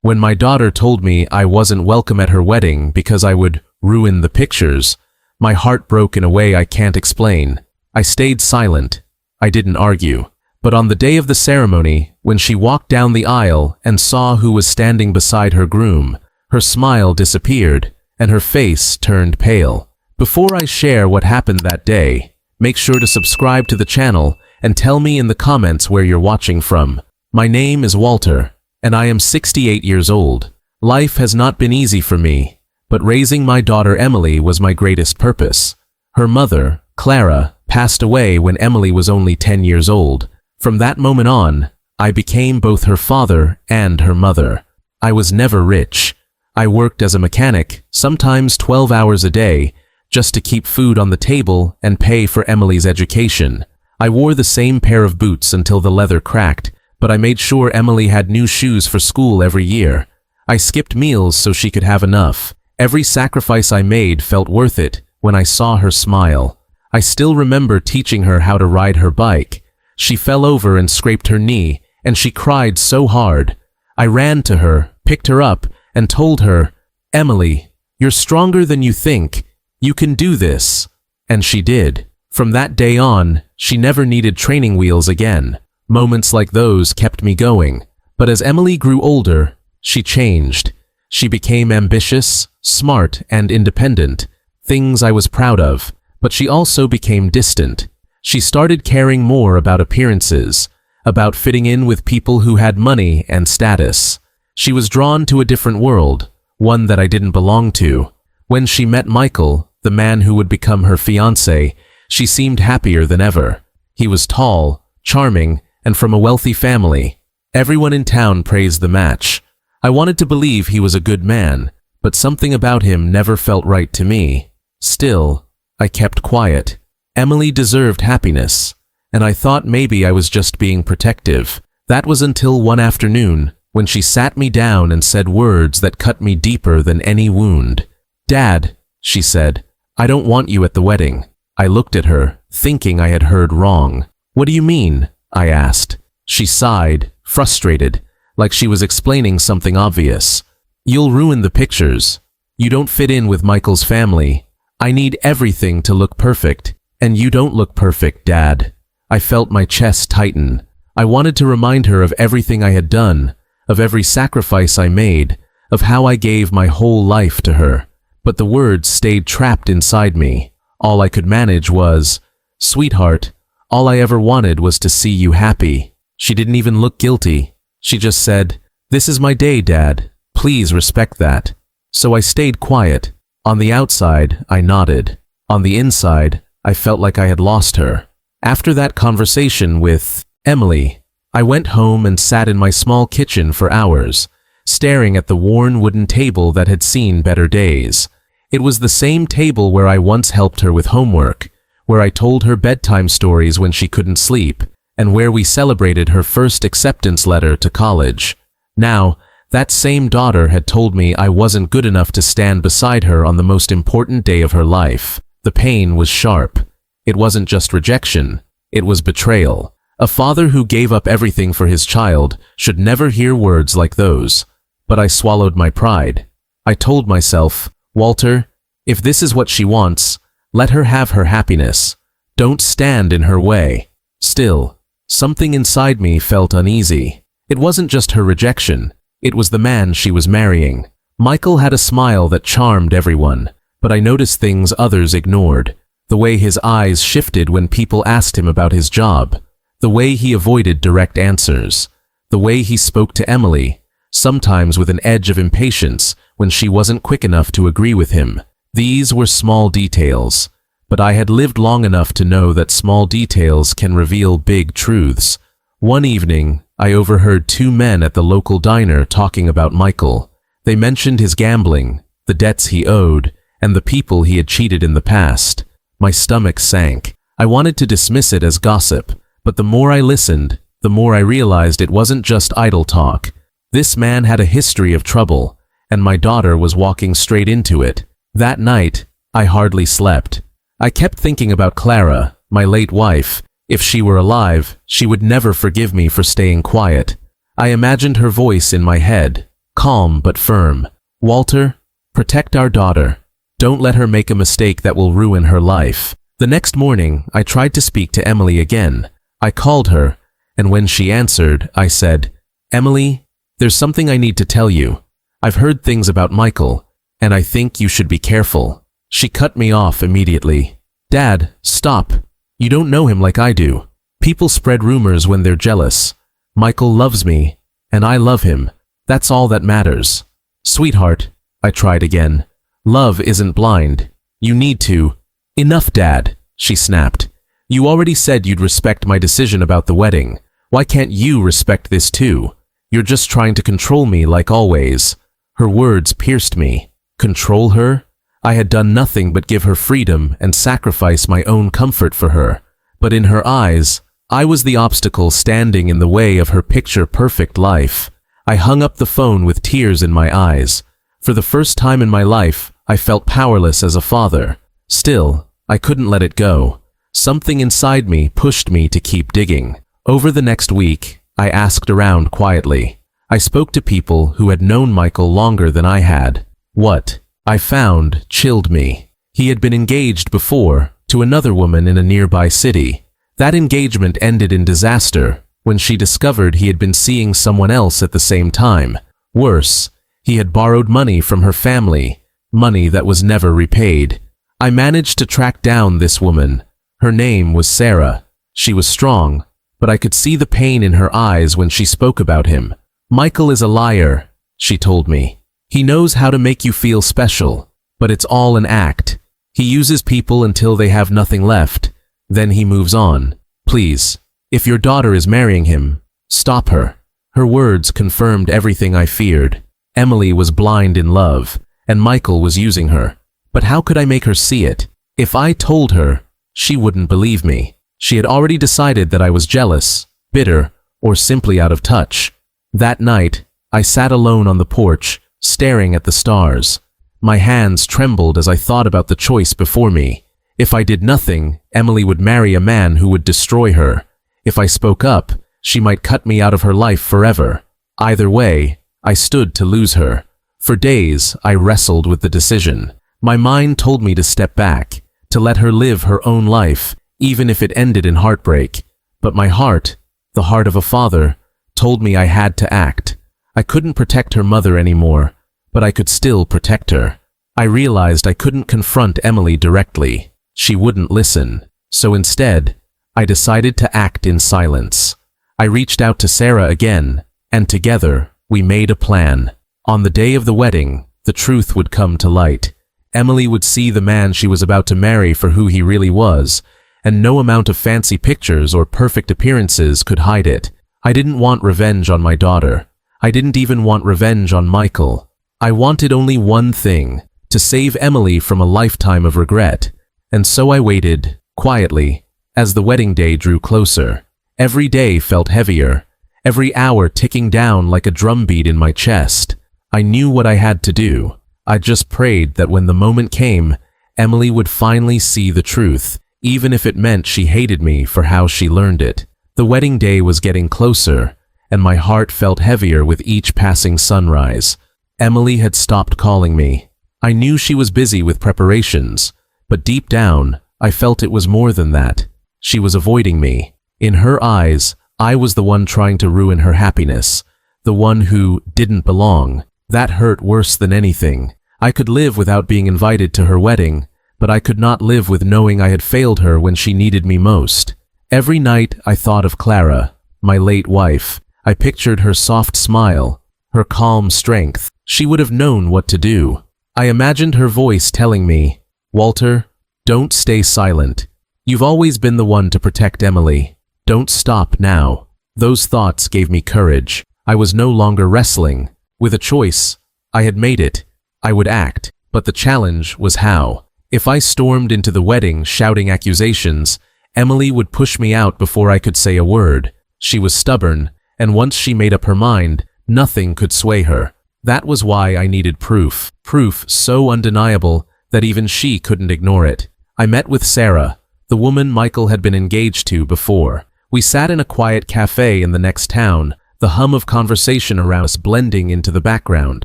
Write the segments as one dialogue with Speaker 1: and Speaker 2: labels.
Speaker 1: When my daughter told me I wasn't welcome at her wedding because I would ruin the pictures, my heart broke in a way I can't explain. I stayed silent. I didn't argue. But on the day of the ceremony, when she walked down the aisle and saw who was standing beside her groom, her smile disappeared and her face turned pale. Before I share what happened that day, make sure to subscribe to the channel and tell me in the comments where you're watching from. My name is Walter, and I am 68 years old. Life has not been easy for me, but raising my daughter Emily was my greatest purpose. Her mother, Clara, passed away when Emily was only 10 years old. From that moment on, I became both her father and her mother. I was never rich. I worked as a mechanic, sometimes 12 hours a day, just to keep food on the table and pay for Emily's education. I wore the same pair of boots until the leather cracked, but I made sure Emily had new shoes for school every year. I skipped meals so she could have enough. Every sacrifice I made felt worth it when I saw her smile. I still remember teaching her how to ride her bike. She fell over and scraped her knee, and she cried so hard. I ran to her, picked her up, and told her, "Emily, you're stronger than you think. You can do this." And she did. From that day on, she never needed training wheels again. Moments like those kept me going. But as Emily grew older, she changed. She became ambitious, smart, and independent, things I was proud of. But she also became distant. She started caring more about appearances, about fitting in with people who had money and status. She was drawn to a different world, one that I didn't belong to. When she met Michael, the man who would become her fiancé, she seemed happier than ever. He was tall, charming, and from a wealthy family. Everyone in town praised the match. I wanted to believe he was a good man, but something about him never felt right to me. Still, I kept quiet. Emily deserved happiness, and I thought maybe I was just being protective. That was until one afternoon, when she sat me down and said words that cut me deeper than any wound. "Dad," she said, "I don't want you at the wedding." I looked at her, thinking I had heard wrong. "What do you mean?" I asked. She sighed, frustrated, like she was explaining something obvious. "You'll ruin the pictures. You don't fit in with Michael's family. I need everything to look perfect, and you don't look perfect, Dad." I felt my chest tighten. I wanted to remind her of everything I had done, of every sacrifice I made, of how I gave my whole life to her. But the words stayed trapped inside me. All I could manage was, "Sweetheart, all I ever wanted was to see you happy." She didn't even look guilty. She just said, "This is my day, Dad. Please respect that." So I stayed quiet. On the outside, I nodded. On the inside, I felt like I had lost her. After that conversation with Emily, I went home and sat in my small kitchen for hours, staring at the worn wooden table that had seen better days. It was the same table where I once helped her with homework, where I told her bedtime stories when she couldn't sleep, and where we celebrated her first acceptance letter to college. Now, that same daughter had told me I wasn't good enough to stand beside her on the most important day of her life. The pain was sharp. It wasn't just rejection, it was betrayal. A father who gave up everything for his child should never hear words like those. But I swallowed my pride. I told myself, "Walter, if this is what she wants, let her have her happiness. Don't stand in her way." Still, something inside me felt uneasy. It wasn't just her rejection. It was the man she was marrying. Michael had a smile that charmed everyone, but I noticed things others ignored. The way his eyes shifted when people asked him about his job. The way he avoided direct answers. The way he spoke to Emily, sometimes with an edge of impatience when she wasn't quick enough to agree with him. These were small details, but I had lived long enough to know that small details can reveal big truths. One evening, I overheard two men at the local diner talking about Michael. They mentioned his gambling, the debts he owed, and the people he had cheated in the past. My stomach sank. I wanted to dismiss it as gossip, but the more I listened, the more I realized it wasn't just idle talk. This man had a history of trouble, and my daughter was walking straight into it. That night, I hardly slept. I kept thinking about Clara, my late wife. If she were alive, she would never forgive me for staying quiet. I imagined her voice in my head, calm but firm. "Walter, protect our daughter. Don't let her make a mistake that will ruin her life." The next morning, I tried to speak to Emily again. I called her, and when she answered, I said, "Emily, there's something I need to tell you. I've heard things about Michael, and I think you should be careful." She cut me off immediately. "Dad, stop. You don't know him like I do. People spread rumors when they're jealous. Michael loves me, and I love him. That's all that matters." "Sweetheart," I tried again. "Love isn't blind. You need to—" "Enough, Dad," she snapped. "You already said you'd respect my decision about the wedding. Why can't you respect this too? You're just trying to control me like always." Her words pierced me. Control her? I had done nothing but give her freedom and sacrifice my own comfort for her. But in her eyes, I was the obstacle standing in the way of her picture-perfect life. I hung up the phone with tears in my eyes. For the first time in my life, I felt powerless as a father. Still, I couldn't let it go. Something inside me pushed me to keep digging. Over the next week, I asked around quietly. I spoke to people who had known Michael longer than I had. What I found chilled me. He had been engaged before to another woman in a nearby city. That engagement ended in disaster when she discovered he had been seeing someone else at the same time. Worse, he had borrowed money from her family, money that was never repaid. I managed to track down this woman. Her name was Sarah. She was strong, but I could see the pain in her eyes when she spoke about him. "Michael is a liar," she told me. "He knows how to make you feel special, but it's all an act. He uses people until they have nothing left. Then he moves on. Please, if your daughter is marrying him, stop her." Her words confirmed everything I feared. Emily was blind in love, and Michael was using her. But how could I make her see it? If I told her, she wouldn't believe me. She had already decided that I was jealous, bitter, or simply out of touch. That night, I sat alone on the porch, staring at the stars. My hands trembled as I thought about the choice before me. If I did nothing, Emily would marry a man who would destroy her. If I spoke up, she might cut me out of her life forever. Either way, I stood to lose her. For days, I wrestled with the decision. My mind told me to step back, to let her live her own life, even if it ended in heartbreak. But my heart, the heart of a father, told me I had to act. I couldn't protect her mother anymore, but I could still protect her. I realized I couldn't confront Emily directly. She wouldn't listen. So instead, I decided to act in silence. I reached out to Sarah again, and together, we made a plan. On the day of the wedding, the truth would come to light. Emily would see the man she was about to marry for who he really was, and no amount of fancy pictures or perfect appearances could hide it. I didn't want revenge on my daughter. I didn't even want revenge on Michael. I wanted only one thing, to save Emily from a lifetime of regret. And so I waited, quietly, as the wedding day drew closer. Every day felt heavier, every hour ticking down like a drumbeat in my chest. I knew what I had to do. I just prayed that when the moment came, Emily would finally see the truth, even if it meant she hated me for how she learned it. The wedding day was getting closer, and my heart felt heavier with each passing sunrise. Emily had stopped calling me. I knew she was busy with preparations, but deep down, I felt it was more than that. She was avoiding me. In her eyes, I was the one trying to ruin her happiness, the one who didn't belong. That hurt worse than anything. I could live without being invited to her wedding, but I could not live with knowing I had failed her when she needed me most. Every night I thought of Clara, my late wife. I pictured her soft smile, her calm strength. She would have known what to do. I imagined her voice telling me, "Walter, don't stay silent. You've always been the one to protect Emily. Don't stop now." Those thoughts gave me courage. I was no longer wrestling. With a choice, I had made it. I would act, but the challenge was how. If I stormed into the wedding shouting accusations, Emily would push me out before I could say a word. She was stubborn, and once she made up her mind, nothing could sway her. That was why I needed proof. Proof so undeniable that even she couldn't ignore it. I met with Sarah, the woman Michael had been engaged to before. We sat in a quiet cafe in the next town, the hum of conversation around us blending into the background.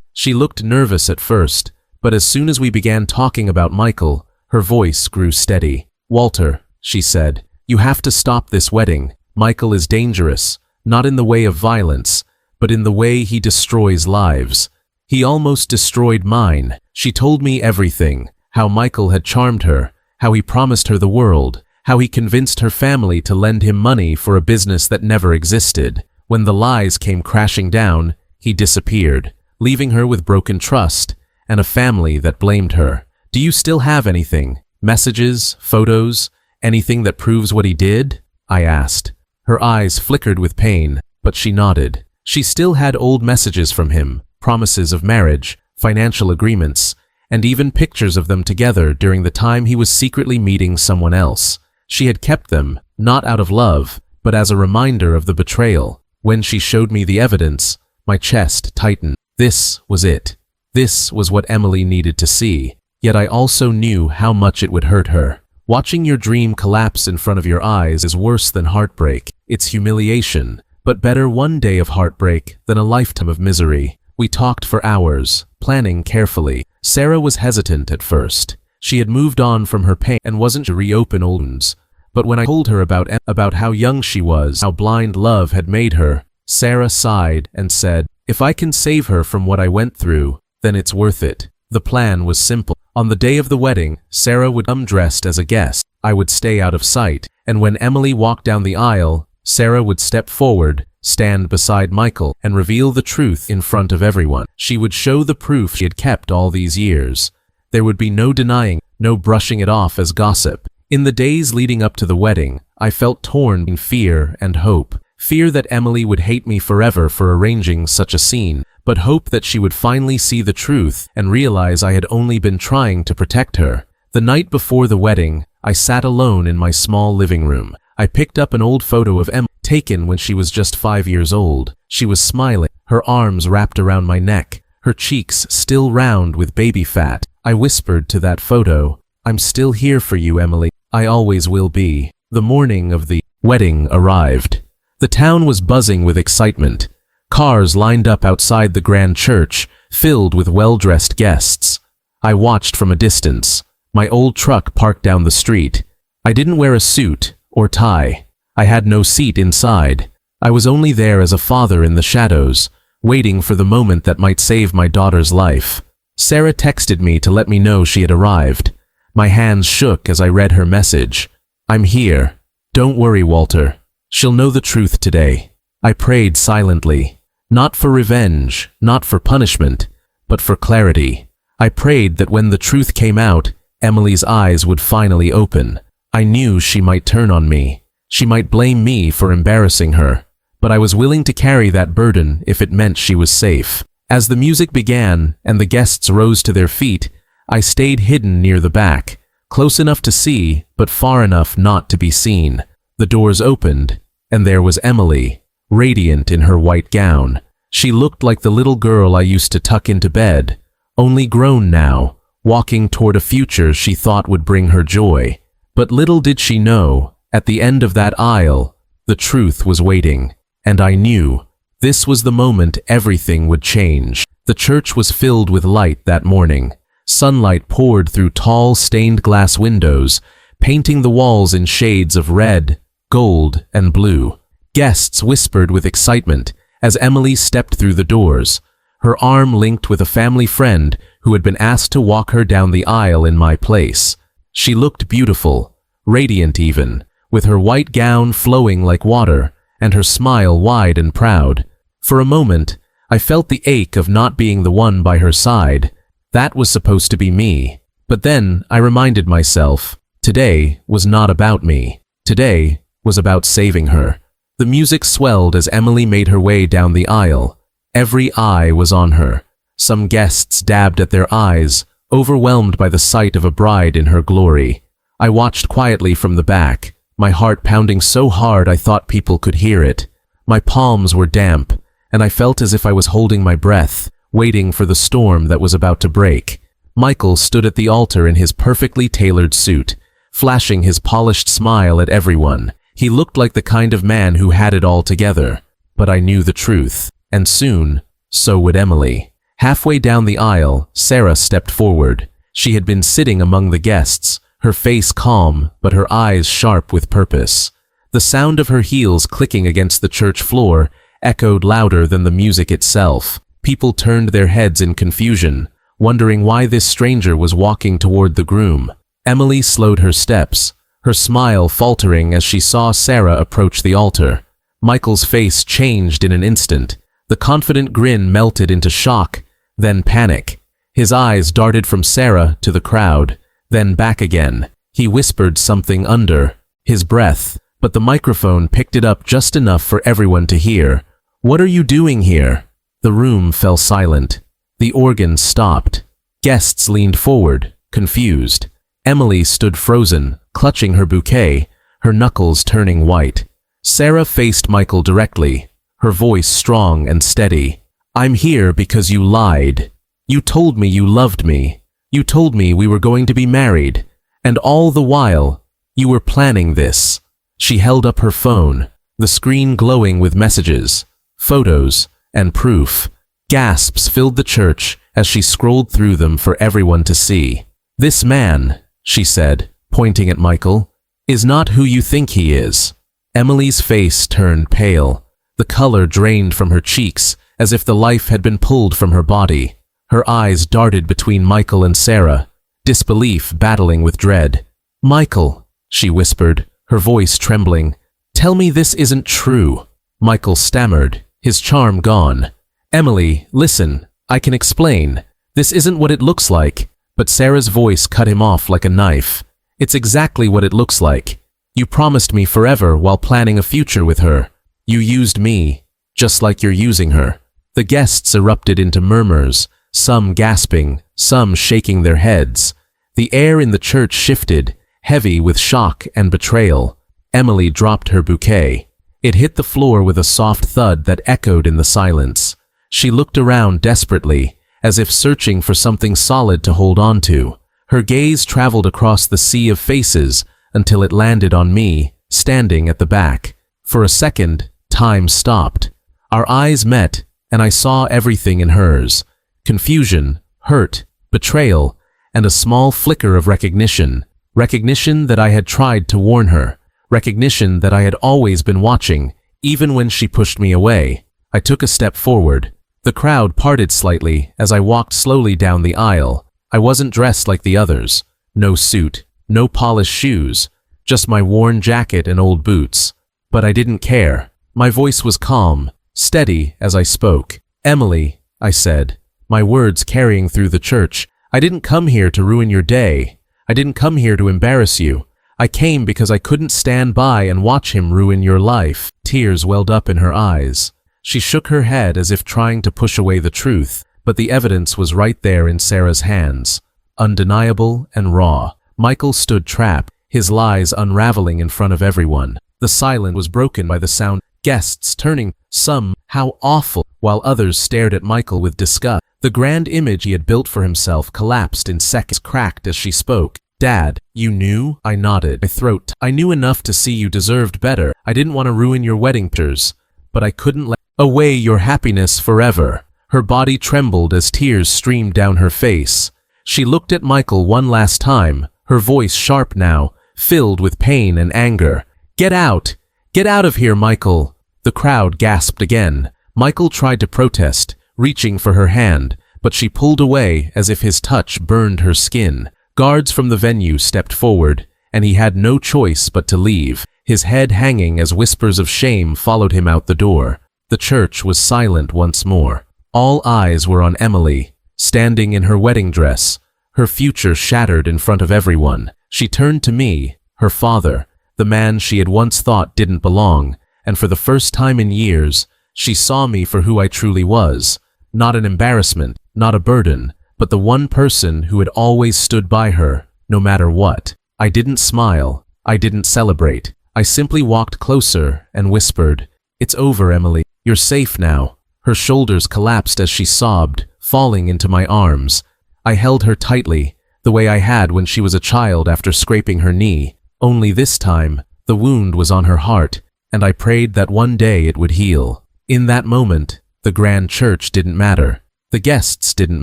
Speaker 1: She looked nervous at first, but as soon as we began talking about Michael, her voice grew steady. "Walter," she said, "you have to stop this wedding. Michael is dangerous, not in the way of violence, but in the way he destroys lives. He almost destroyed mine." She told me everything, how Michael had charmed her, how he promised her the world, how he convinced her family to lend him money for a business that never existed. When the lies came crashing down, he disappeared, leaving her with broken trust and a family that blamed her. "Do you still have anything? Messages, photos, anything that proves what he did?" I asked. Her eyes flickered with pain, but she nodded. She still had old messages from him, promises of marriage, financial agreements, and even pictures of them together during the time he was secretly meeting someone else. She had kept them, not out of love, but as a reminder of the betrayal. When she showed me the evidence, my chest tightened. This was it. This was what Emily needed to see. Yet I also knew how much it would hurt her. Watching your dream collapse in front of your eyes is worse than heartbreak. It's humiliation, but better one day of heartbreak than a lifetime of misery. We talked for hours, planning carefully. Sarah was hesitant at first. She had moved on from her pain and wasn't to reopen old wounds. But when I told her about how young she was, how blind love had made her, Sarah sighed and said, "If I can save her from what I went through, then it's worth it." The plan was simple. On the day of the wedding, Sarah would come dressed as a guest. I would stay out of sight, and when Emily walked down the aisle, Sarah would step forward, stand beside Michael, and reveal the truth in front of everyone. She would show the proof she had kept all these years. There would be no denying, no brushing it off as gossip. In the days leading up to the wedding, I felt torn in fear and hope. Fear that Emily would hate me forever for arranging such a scene, but hope that she would finally see the truth and realize I had only been trying to protect her. The night before the wedding, I sat alone in my small living room. I picked up an old photo of Emily, taken when she was just 5 years old. She was smiling, her arms wrapped around my neck, her cheeks still round with baby fat. I whispered to that photo, "I'm still here for you, Emily. I always will be." The morning of the wedding arrived. The town was buzzing with excitement. Cars lined up outside the grand church, filled with well-dressed guests. I watched from a distance, my old truck parked down the street. I didn't wear a suit or tie. I had no seat inside. I was only there as a father in the shadows, waiting for the moment that might save my daughter's life. Sarah texted me to let me know she had arrived. My hands shook as I read her message. "I'm here. Don't worry, Walter. She'll know the truth today." I prayed silently, not for revenge, not for punishment, but for clarity. I prayed that when the truth came out, Emily's eyes would finally open. I knew she might turn on me. She might blame me for embarrassing her, but I was willing to carry that burden if it meant she was safe. As the music began and the guests rose to their feet, I stayed hidden near the back, close enough to see, but far enough not to be seen. The doors opened, and there was Emily, radiant in her white gown. She looked like the little girl I used to tuck into bed, only grown now, walking toward a future she thought would bring her joy. But little did she know, at the end of that aisle, the truth was waiting, and I knew this was the moment everything would change. The church was filled with light that morning. Sunlight poured through tall stained glass windows, painting the walls in shades of red, gold, and blue. Guests whispered with excitement as Emily stepped through the doors, her arm linked with a family friend who had been asked to walk her down the aisle in my place. She looked beautiful, radiant even, with her white gown flowing like water and her smile wide and proud. For a moment, I felt the ache of not being the one by her side. That was supposed to be me. But then I reminded myself, today was not about me. Today was about saving her. The music swelled as Emily made her way down the aisle. Every eye was on her. Some guests dabbed at their eyes, overwhelmed by the sight of a bride in her glory. I watched quietly from the back, my heart pounding so hard I thought people could hear it. My palms were damp, and I felt as if I was holding my breath, waiting for the storm that was about to break. Michael stood at the altar in his perfectly tailored suit, flashing his polished smile at everyone. He looked like the kind of man who had it all together. but I knew the truth, and soon, so would Emily. Halfway down the aisle, Sarah stepped forward. She had been sitting among the guests, her face calm, but her eyes sharp with purpose. The sound of her heels clicking against the church floor echoed louder than the music itself. People turned their heads in confusion, wondering why this stranger was walking toward the groom. Emily slowed her steps, her smile faltering as she saw Sarah approach the altar. Michael's face changed in an instant. The confident grin melted into shock, then panic. His eyes darted from Sarah to the crowd, then back again. He whispered something under his breath, but the microphone picked it up just enough for everyone to hear. "What are you doing here?" The room fell silent. The organ stopped. Guests leaned forward, confused. Emily stood frozen, clutching her bouquet, her knuckles turning white. Sarah faced Michael directly, her voice strong and steady. "I'm here because you lied. You told me you loved me. You told me we were going to be married. And all the while, you were planning this." She held up her phone, the screen glowing with messages, photos, and proof. Gasps filled the church as she scrolled through them for everyone to see. "This man," she said, pointing at Michael, "is not who you think he is." Emily's face turned pale. The color drained from her cheeks as if the life had been pulled from her body. Her eyes darted between Michael and Sarah, disbelief battling with dread. "Michael," she whispered, her voice trembling, "tell me this isn't true." Michael stammered, his charm gone. "Emily, listen, I can explain. This isn't what it looks like." But Sarah's voice cut him off like a knife. "It's exactly what it looks like. You promised me forever while planning a future with her. You used me, just like you're using her." The guests erupted into murmurs, some gasping, some shaking their heads. The air in the church shifted, heavy with shock and betrayal. Emily dropped her bouquet. It hit the floor with a soft thud that echoed in the silence. She looked around desperately, as if searching for something solid to hold on to. Her gaze traveled across the sea of faces until it landed on me, standing at the back. For a second, time stopped. Our eyes met, and I saw everything in hers. Confusion, hurt, betrayal, and a small flicker of recognition. Recognition that I had tried to warn her. Recognition that I had always been watching, even when she pushed me away. I took a step forward. The crowd parted slightly as I walked slowly down the aisle. I wasn't dressed like the others. No suit, no polished shoes, just my worn jacket and old boots. But I didn't care. My voice was calm, steady as I spoke. "Emily," I said, my words carrying through the church, "I didn't come here to ruin your day. I didn't come here to embarrass you. I came because I couldn't stand by and watch him ruin your life." Tears welled up in her eyes. She shook her head as if trying to push away the truth, but the evidence was right there in Sarah's hands, undeniable and raw. Michael stood trapped, his lies unraveling in front of everyone. The silence was broken by the sound, guests turning, some, "How awful," while others stared at Michael with disgust. The grand image he had built for himself collapsed in seconds, cracked as she spoke. "Dad, you knew?" I nodded, my throat. "I knew enough to see you deserved better. I didn't want to ruin your wedding pictures, but I couldn't let away your happiness forever." Her body trembled as tears streamed down her face. She looked at Michael one last time, her voice sharp now, filled with pain and anger. "Get out! Get out of here, Michael!" The crowd gasped again. Michael tried to protest, reaching for her hand, but she pulled away as if his touch burned her skin. Guards from the venue stepped forward, and he had no choice but to leave, his head hanging as whispers of shame followed him out the door. The church was silent once more. All eyes were on Emily, standing in her wedding dress, her future shattered in front of everyone. She turned to me, her father, the man she had once thought didn't belong, and for the first time in years, she saw me for who I truly was. Not an embarrassment, not a burden, but the one person who had always stood by her, no matter what. I didn't smile. I didn't celebrate. I simply walked closer and whispered, "It's over, Emily. You're safe now." Her shoulders collapsed as she sobbed, falling into my arms. I held her tightly, the way I had when she was a child after scraping her knee. Only this time, the wound was on her heart, and I prayed that one day it would heal. In that moment, the grand church didn't matter. The guests didn't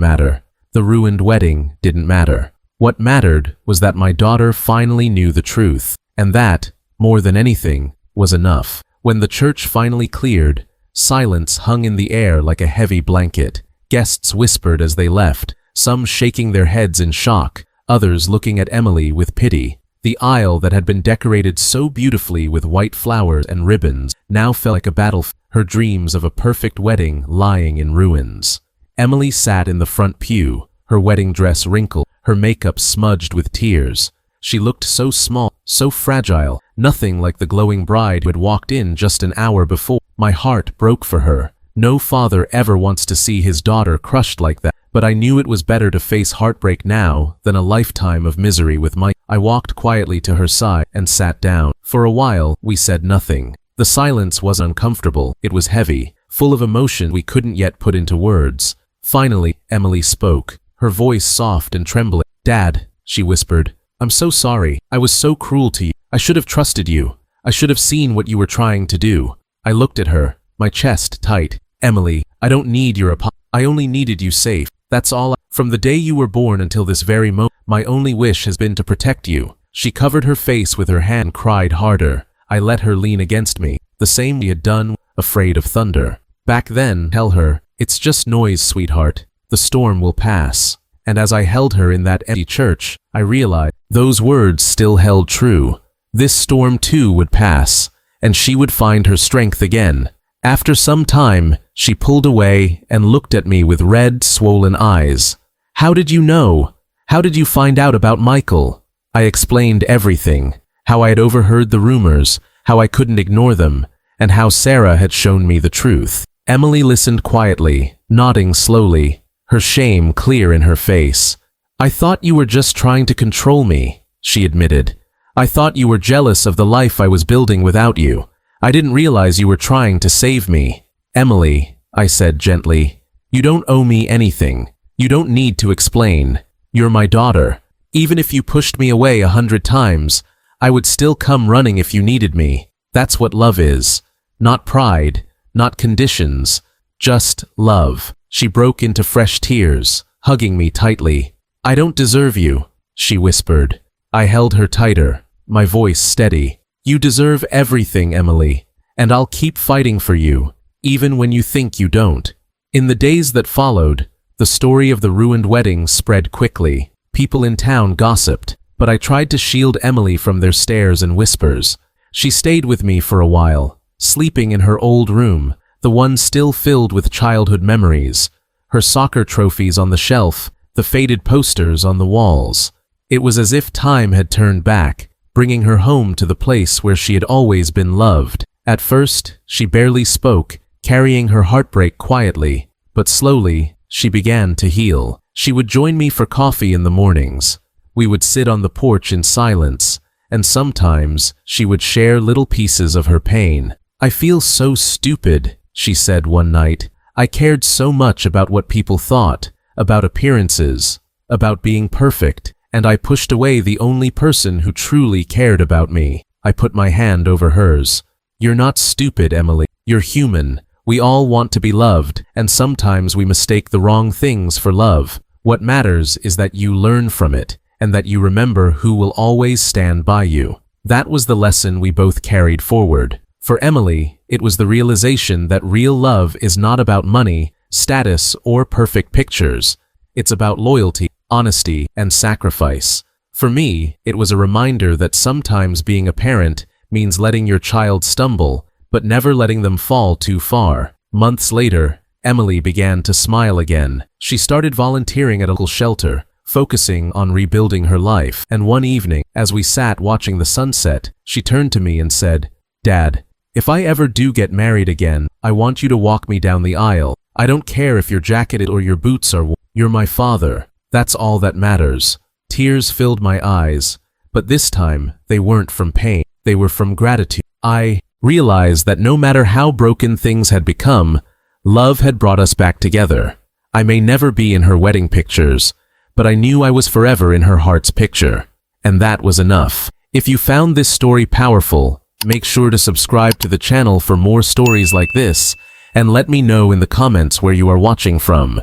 Speaker 1: matter. The ruined wedding didn't matter. What mattered was that my daughter finally knew the truth, and that, more than anything, was enough. When the church finally cleared, silence hung in the air like a heavy blanket. Guests whispered as they left, some shaking their heads in shock, others looking at Emily with pity. The aisle that had been decorated so beautifully with white flowers and ribbons now felt like a battlefield, her dreams of a perfect wedding lying in ruins. Emily sat in the front pew, her wedding dress wrinkled, her makeup smudged with tears. She looked so small, so fragile, nothing like the glowing bride who had walked in just an hour before. My heart broke for her. No father ever wants to see his daughter crushed like that, but I knew it was better to face heartbreak now than a lifetime of misery with Mike. I walked quietly to her side and sat down. For a while, we said nothing. The silence was uncomfortable, it was heavy, full of emotion we couldn't yet put into words. Finally, Emily spoke, her voice soft and trembling. "Dad," she whispered, "I'm so sorry. I was so cruel to you. I should have trusted you. I should have seen what you were trying to do." I looked at her, my chest tight. "Emily, I don't need your apology. I only needed you safe. That's all. From the day you were born until this very moment, my only wish has been to protect you." She covered her face with her hand and cried harder. I let her lean against me, the same we had done, afraid of thunder. Back then, tell her, "It's just noise, sweetheart. The storm will pass." And as I held her in that empty church, I realized those words still held true. This storm too would pass, and she would find her strength again. After some time, she pulled away and looked at me with red, swollen eyes. "How did you know? How did you find out about Michael?" I explained everything, how I had overheard the rumors, how I couldn't ignore them, and how Sarah had shown me the truth. Emily listened quietly, nodding slowly, her shame clear in her face. "I thought you were just trying to control me," she admitted. "I thought you were jealous of the life I was building without you. I didn't realize you were trying to save me." "Emily," I said gently, "you don't owe me anything. You don't need to explain. You're my daughter. Even if you pushed me away 100 times, I would still come running if you needed me. That's what love is. Not pride, not conditions, just love." She broke into fresh tears, hugging me tightly. "I don't deserve you," she whispered. I held her tighter, my voice steady. "You deserve everything, Emily, and I'll keep fighting for you, even when you think you don't." In the days that followed, the story of the ruined wedding spread quickly. People in town gossiped, but I tried to shield Emily from their stares and whispers. She stayed with me for a while, sleeping in her old room, the one still filled with childhood memories, her soccer trophies on the shelf, the faded posters on the walls. It was as if time had turned back, bringing her home to the place where she had always been loved. At first, she barely spoke, carrying her heartbreak quietly, but slowly, she began to heal. She would join me for coffee in the mornings. We would sit on the porch in silence, and sometimes she would share little pieces of her pain. "I feel so stupid," she said one night. "I cared so much about what people thought, about appearances, about being perfect, and I pushed away the only person who truly cared about me." I put my hand over hers. "You're not stupid, Emily. You're human. We all want to be loved, and sometimes we mistake the wrong things for love. What matters is that you learn from it, and that you remember who will always stand by you." That was the lesson we both carried forward. For Emily, it was the realization that real love is not about money, status, or perfect pictures. It's about loyalty, honesty, and sacrifice. For me, it was a reminder that sometimes being a parent means letting your child stumble, but never letting them fall too far. Months later, Emily began to smile again. She started volunteering at a local shelter, focusing on rebuilding her life. And one evening, as we sat watching the sunset, she turned to me and said, "Dad, if I ever do get married again, I want you to walk me down the aisle. I don't care if your jacket or your boots are worn. You're my father. That's all that matters." Tears filled my eyes, but this time they weren't from pain. They were from gratitude. I realized that no matter how broken things had become, love had brought us back together. I may never be in her wedding pictures, but I knew I was forever in her heart's picture. And that was enough. If you found this story powerful, make sure to subscribe to the channel for more stories like this, and let me know in the comments where you are watching from.